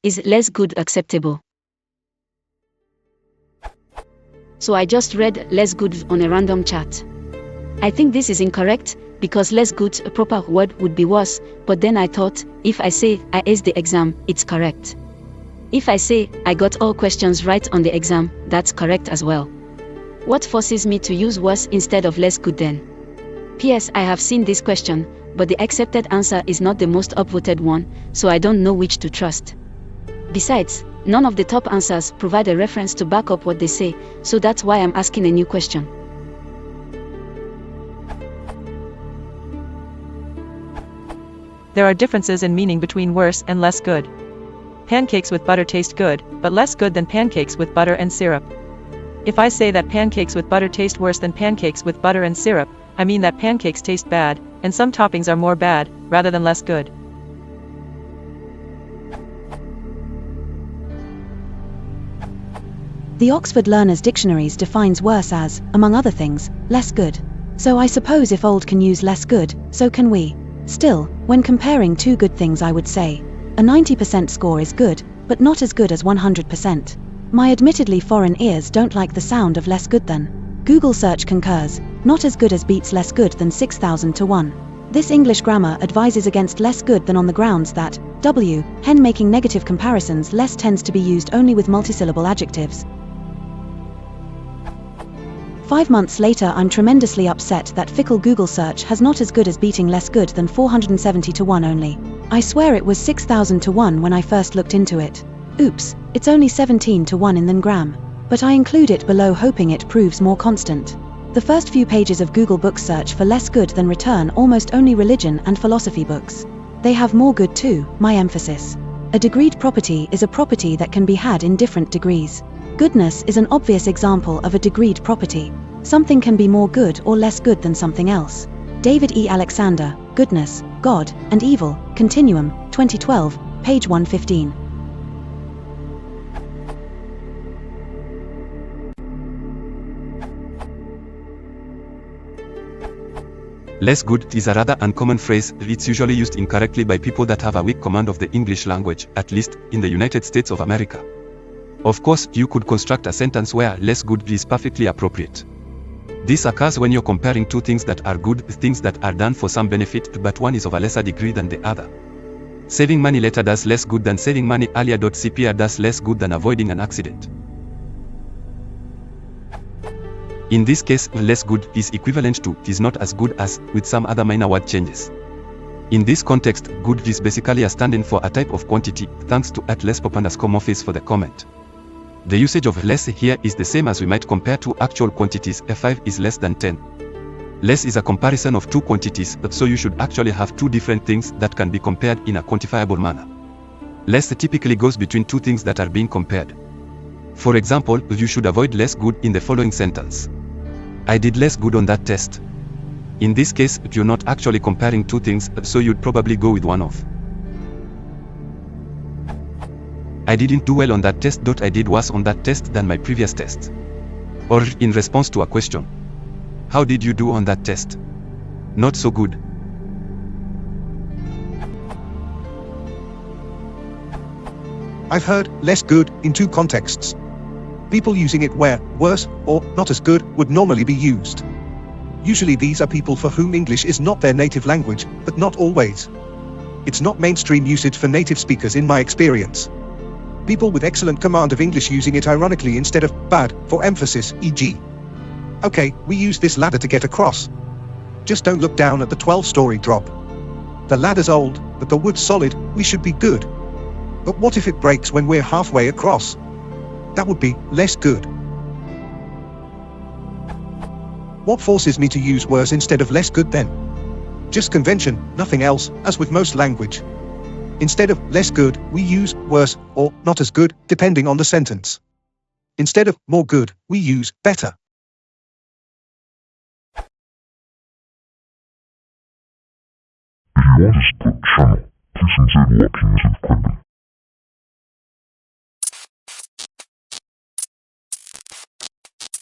Is less good acceptable? So I just read less good on a random chat. I think this is incorrect, because less good, a proper word, would be worse, but then I thought, if I say I aced the exam, it's correct. If I say I got all questions right on the exam, that's correct as well. What forces me to use worse instead of less good then? P.S. I have seen this question, but the accepted answer is not the most upvoted one, so I don't know which to trust. Besides, none of the top answers provide a reference to back up what they say, so that's why I'm asking a new question. There are differences in meaning between worse and less good. Pancakes with butter taste good, but less good than pancakes with butter and syrup. If I say that pancakes with butter taste worse than pancakes with butter and syrup, I mean that pancakes taste bad, and some toppings are more bad, rather than less good. The Oxford Learner's Dictionaries defines worse as, among other things, less good. So I suppose if old can use less good, so can we. Still, when comparing two good things, I would say, a 90% score is good, but not as good as 100%. My admittedly foreign ears don't like the sound of less good than. Google search concurs, not as good as beats less good than 6,000 to 1. This English grammar advises against less good than on the grounds that, hen making negative comparisons less tends to be used only with multisyllable adjectives. 5 months later, I'm tremendously upset that fickle Google search has not as good as beating less good than 470 to 1 only. I swear it was 6,000 to 1 when I first looked into it. Oops, it's only 17 to 1 in Ngram. But I include it below hoping it proves more constant. The first few pages of Google Book search for less good than return almost only religion and philosophy books. They have more good too, my emphasis. A degreed property is a property that can be had in different degrees. Goodness is an obvious example of a degreed property. Something can be more good or less good than something else. David E. Alexander, Goodness, God, and Evil, Continuum, 2012, page 115. Less good is a rather uncommon phrase. It's usually used incorrectly by people that have a weak command of the English language, at least in the United States of America. Of course, you could construct a sentence where less good is perfectly appropriate. This occurs when you're comparing two things that are good, things that are done for some benefit, but one is of a lesser degree than the other. Saving money later does less good than saving money earlier. CPR does less good than avoiding an accident. In this case, less good is equivalent to is not as good as, with some other minor word changes. In this context, good is basically a stand-in for a type of quantity, thanks to @less_Morpheus for the comment. The usage of less here is the same as we might compare two actual quantities. 5 is less than 10. Less is a comparison of two quantities, so you should actually have two different things that can be compared in a quantifiable manner. Less typically goes between two things that are being compared. For example, you should avoid less good in the following sentence. I did less good on that test. In this case, you're not actually comparing two things, so you'd probably go with one of. I didn't do well on that test. I did worse on that test than my previous test. Or in response to a question. How did you do on that test? Not so good. I've heard less good in two contexts. People using it where worse or not as good would normally be used. Usually these are people for whom English is not their native language, but not always. It's not mainstream usage for native speakers in my experience. People with excellent command of English using it ironically instead of bad for emphasis, e.g. Okay, we use this ladder to get across. Just don't look down at the 12-story drop. The ladder's old, but the wood's solid, we should be good. But what if it breaks when we're halfway across? That would be less good. What forces me to use worse instead of less good then? Just convention, nothing else, as with most language. Instead of less good, we use worse or not as good, depending on the sentence. Instead of more good, we use better. If you want to support the channel, please consider watching this with Quentin.